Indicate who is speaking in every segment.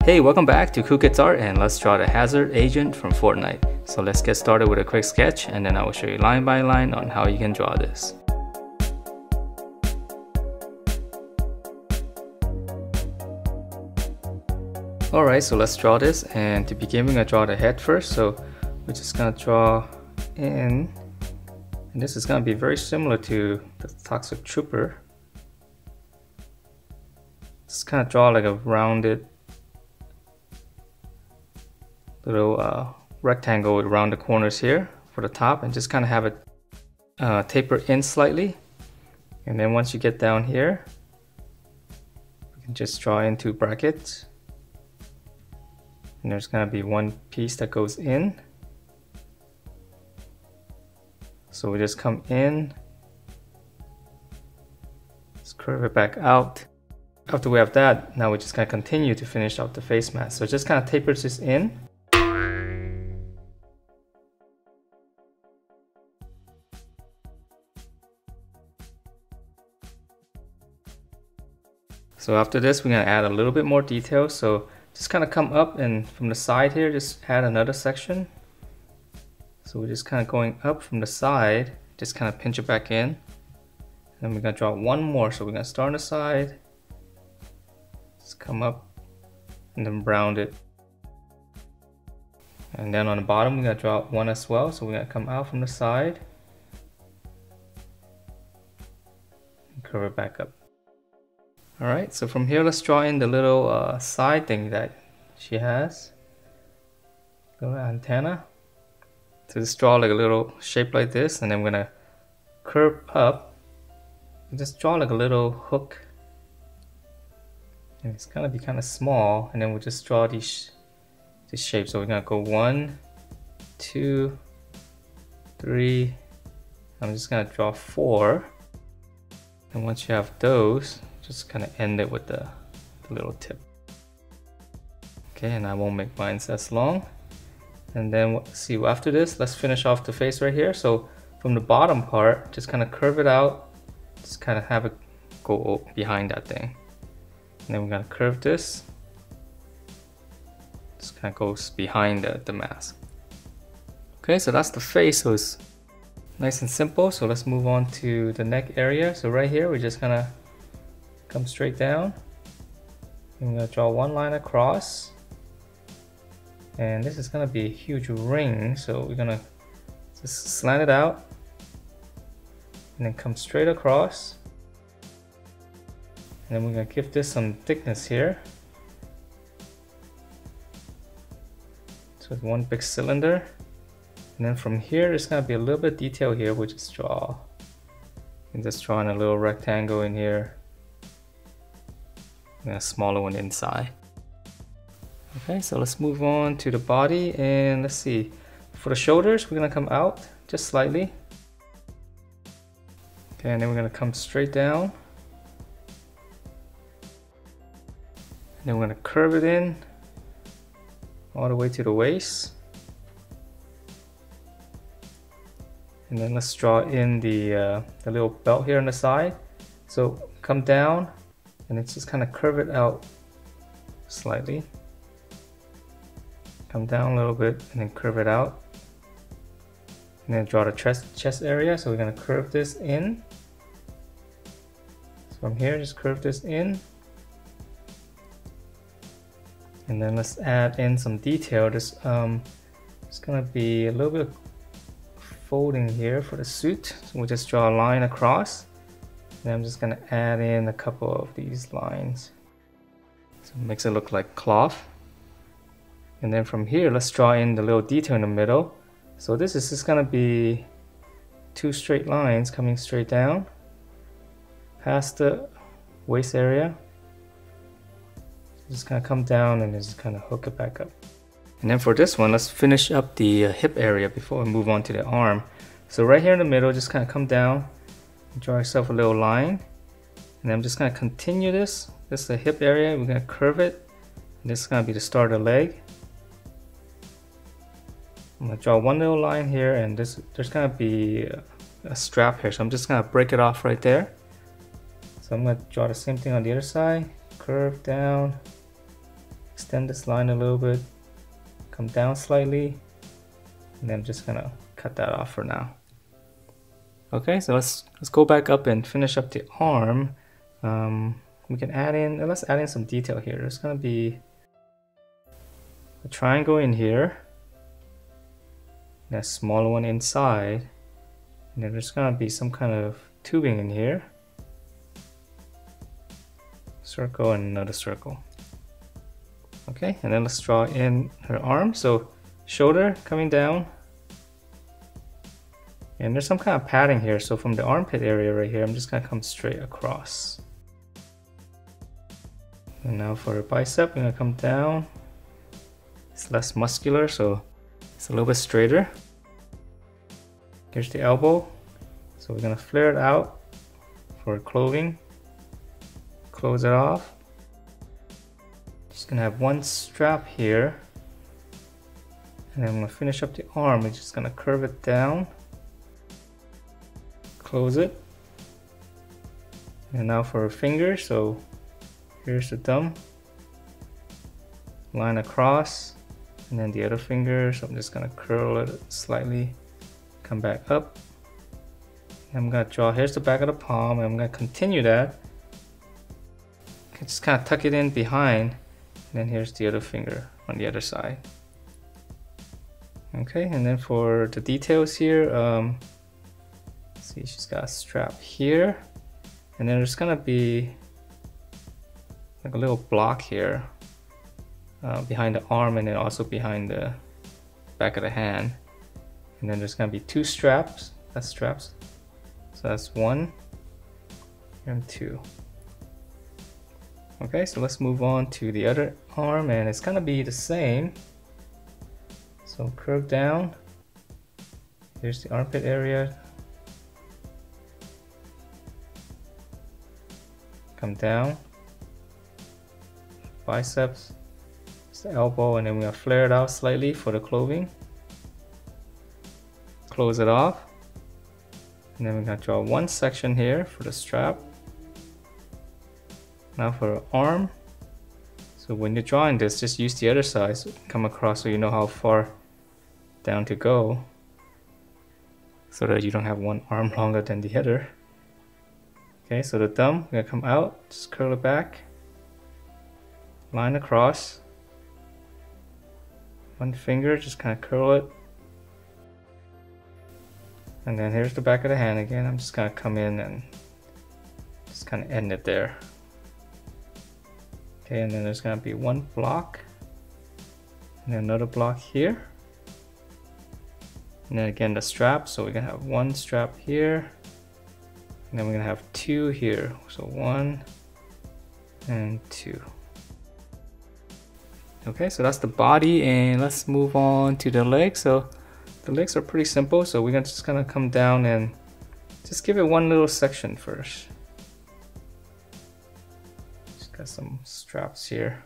Speaker 1: Hey, welcome back to Cool Kids Art, and let's draw the hazard agent from Fortnite. So let's get started with a quick sketch, and then I will show you line by line on how you can draw this. Alright, so let's draw this, and to begin we're going to draw the head first. So we're just going to draw in, and this is going to be very similar to the Toxic Trooper. Just kind of draw like a rounded little rectangle around the corners here for the top, and just kind of have it taper in slightly. And then once you get down here, you can just draw in two brackets, and there's going to be one piece that goes in. So we just come in, just curve it back out. After we have that, now we're just going to continue to finish out the face mask. So it just kind of tapers this in. So after this, we're going to add a little bit more detail. So just kind of come up, and from the side here, just add another section. So we're just kind of going up from the side, just kind of pinch it back in. And then we're going to draw one more. So we're going to start on the side, just come up, and then round it. And then on the bottom, we're going to draw one as well. So we're going to come out from the side and curve it back up. Alright, so from here, let's draw in the little side thing that she has. Little antenna. So just draw like a little shape like this, and then we're gonna curve up and just draw like a little hook. And it's gonna be kind of small, and then we'll just draw these shapes. So we're gonna go 1, 2, 3. I'm just gonna draw 4. And once you have those, just kind of end it with the little tip. Okay, and I won't make mine as long. And then see, after this, let's finish off the face right here. So from the bottom part, just kind of curve it out, just kind of have it go behind that thing. And then we're gonna curve this, just kind of goes behind the mask. Okay, so that's the face. So it's nice and simple. So let's move on to the neck area. So right here, we're just gonna come straight down. I'm going to draw one line across, and this is going to be a huge ring, so we're going to just slant it out and then come straight across, and then we're going to give this some thickness here. So it's one big cylinder, and then from here there's going to be a little bit of detail here. We'll just draw, and just draw in a little rectangle in here, and a smaller one inside. Okay, so let's move on to the body, and let's see. For the shoulders, we're gonna come out just slightly. Okay, and then we're gonna come straight down. And then we're gonna curve it in all the way to the waist. And then let's draw in the little belt here on the side. So come down, and it's just kind of curve it out slightly. Come down a little bit and then curve it out. And then draw the chest area. So we're going to curve this in. So from here, just curve this in. And then let's add in some detail. This it's going to be a little bit of folding here for the suit. So we'll just draw a line across. And I'm just going to add in a couple of these lines. So it makes it look like cloth. And then from here, let's draw in the little detail in the middle. So this is just going to be two straight lines coming straight down past the waist area. Just kind of come down and just kind of hook it back up. And then for this one, let's finish up the hip area before we move on to the arm. So right here in the middle, just kind of come down. Draw yourself a little line, and I'm just going to continue this. This is the hip area. We're going to curve it. And this is going to be the start of the leg. I'm going to draw one little line here, and there's going to be a strap here. So I'm just going to break it off right there. So I'm going to draw the same thing on the other side. Curve down, extend this line a little bit, come down slightly, and then I'm just gonna cut that off for now. Okay, so let's go back up and finish up the arm. We can let's add in some detail here. There's gonna be a triangle in here, and a smaller one inside, and then there's gonna be some kind of tubing in here. Circle and another circle. Okay, and then let's draw in her arm. So shoulder coming down, and there's some kind of padding here. So from the armpit area right here, I'm just gonna come straight across. And now for her bicep, I'm gonna come down. It's less muscular, so it's a little bit straighter. Here's the elbow. So we're gonna flare it out for clothing. Close it off. Just gonna have one strap here. And then I'm gonna finish up the arm. We're just gonna curve it down. Close it. And now for her finger, so here's the thumb. Line across. And then the other finger, so I'm just gonna curl it slightly. Come back up. And I'm gonna draw, here's the back of the palm, and I'm gonna continue that. Just kind of tuck it in behind, and then here's the other finger on the other side. Okay, and then for the details here, see, she's got a strap here, and then there's gonna be like a little block here behind the arm, and then also behind the back of the hand. And then there's gonna be two straps. That's straps. So that's 1 and 2. Okay, so let's move on to the other arm, and it's gonna be the same. So curve down. Here's the armpit area. Come down. Biceps. It's the elbow, and then we're gonna flare it out slightly for the clothing. Close it off. And then we're gonna draw one section here for the strap. Now for our arm. So when you're drawing this, just use the other side, so come across so you know how far down to go, so that you don't have one arm longer than the other. Okay, so the thumb, we're gonna come out, just curl it back, line across, one finger, just kind of curl it, and then here's the back of the hand again. I'm just gonna come in and just kind of end it there. Okay, and then there's gonna be one block, and then another block here, and then again the strap. So we're gonna have one strap here, and then we're gonna have two here. So 1 and 2. Okay, so that's the body, and let's move on to the legs. So the legs are pretty simple. So we're just gonna come down and just give it one little section first. Got some straps here.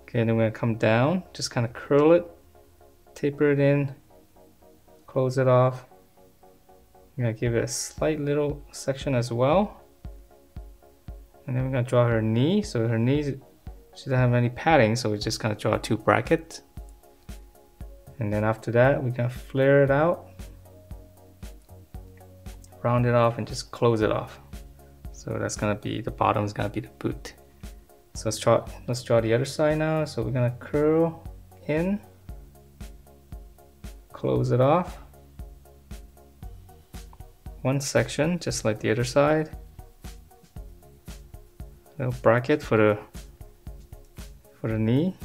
Speaker 1: Okay, and then we're gonna come down, just kind of curl it, taper it in, close it off. We're gonna give it a slight little section as well. And then we're gonna draw her knee. So her knee, she doesn't have any padding, so we're just gonna draw 2 brackets. And then after that, we're gonna flare it out, round it off, and just close it off. So that's gonna be, the bottom is gonna be the boot. So let's draw the other side now. So we're gonna curl in, close it off, one section just like the other side, little bracket for the knee,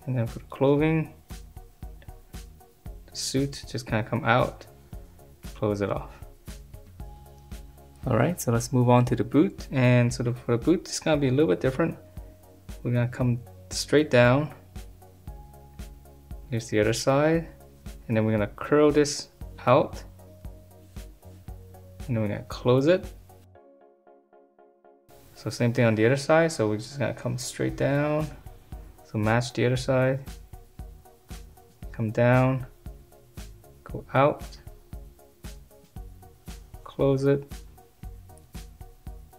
Speaker 1: and then for the clothing, the suit just kind of come out, close it off. Alright, so let's move on to the boot. And so for the boot, it's gonna be a little bit different. We're gonna come straight down. Here's the other side. And then we're gonna curl this out. And then we're gonna close it. So same thing on the other side. So we're just gonna come straight down. So match the other side. Come down. Go out. Close it.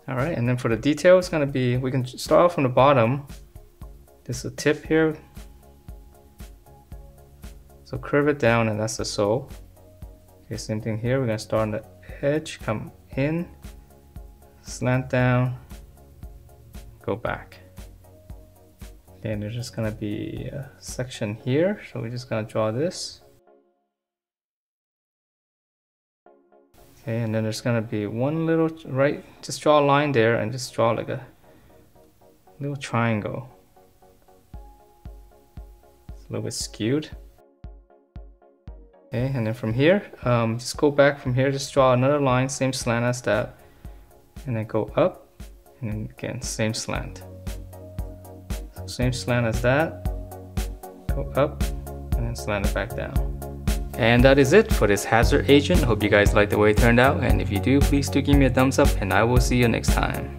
Speaker 1: Alright, and then for the detail, it's gonna be, we can start off from the bottom. This is a tip here. So curve it down, and that's the sole. Okay, same thing here. We're gonna start on the edge, come in, slant down, go back. Okay, and there's just gonna be a section here, so we're just gonna draw this. Okay, and then there's gonna be one little right, just draw a line there and just draw like a little triangle. It's a little bit skewed. Okay, and then from here, just go back from here, just draw another line, same slant as that, and then go up, and then again, same slant. So same slant as that, go up, and then slant it back down. And that is it for this hazard agent. Hope you guys like the way it turned out, and if you do, please do give me a thumbs up, and I will see you next time.